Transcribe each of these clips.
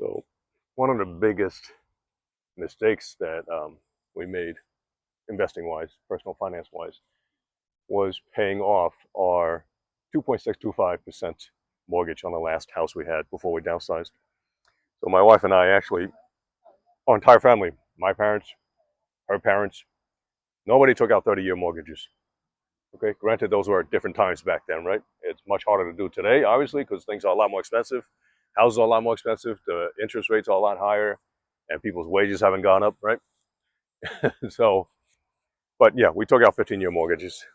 So one of the biggest mistakes that we made investing-wise, personal finance-wise, was paying off our 2.625% mortgage on the last house we had before we downsized. So my wife and I actually, our entire family, my parents, her parents, nobody took out 30-year mortgages. Okay, granted, those were different times back then, right? It's much harder to do today, obviously, because things are a lot more expensive. Houses are a lot more expensive. The interest rates are a lot higher, and people's wages haven't gone up, right? So, but yeah, we took out 15-year mortgages.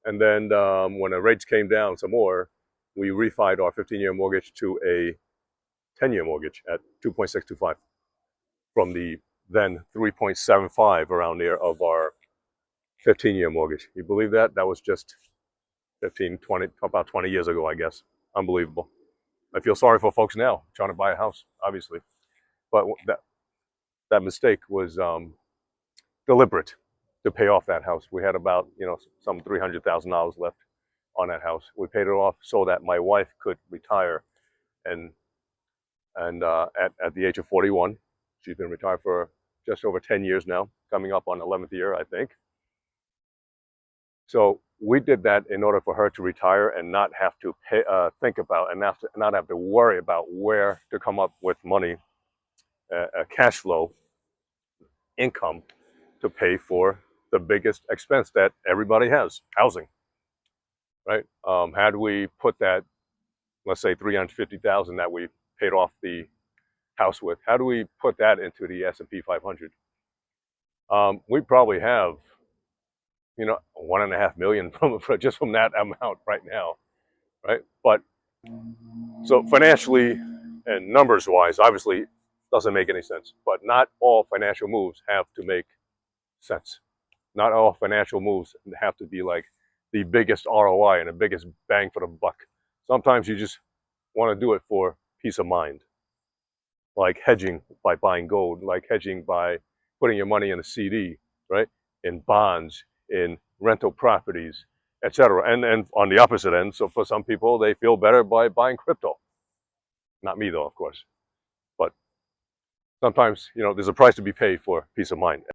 And then when the rates came down some more, we refied our 15-year mortgage to a 10-year mortgage at 2.625 from the then 3.75 around there of our 15-year mortgage. You believe that? That was just 15, 20, about 20 years ago, I guess. Unbelievable. I feel sorry for folks now trying to buy a house, obviously. But that mistake was deliberate to pay off that house. We had about, some $300,000 left on that house. We paid it off so that my wife could retire, and at the age of 41, she's been retired for just over 10 years now, coming up on 11th year, I think. So we did that in order for her to retire and not have to think about and not have to worry about where to come up with money, cash flow, income to pay for the biggest expense that everybody has, housing, right? Had we put that, let's say $350,000 that we paid off the house with, how do we put that into the S&P 500? We probably have, 1.5 million just from that amount right now, right? But so financially and numbers wise, obviously doesn't make any sense, but not all financial moves have to make sense. Not all financial moves have to be like the biggest ROI and the biggest bang for the buck. Sometimes you just want to do it for peace of mind, like hedging by buying gold, like hedging by putting your money in a CD, right? In bonds, in rental properties, etc. And on the opposite end, so for some people, they feel better by buying crypto. Not me though, of course. But sometimes, there's a price to be paid for peace of mind.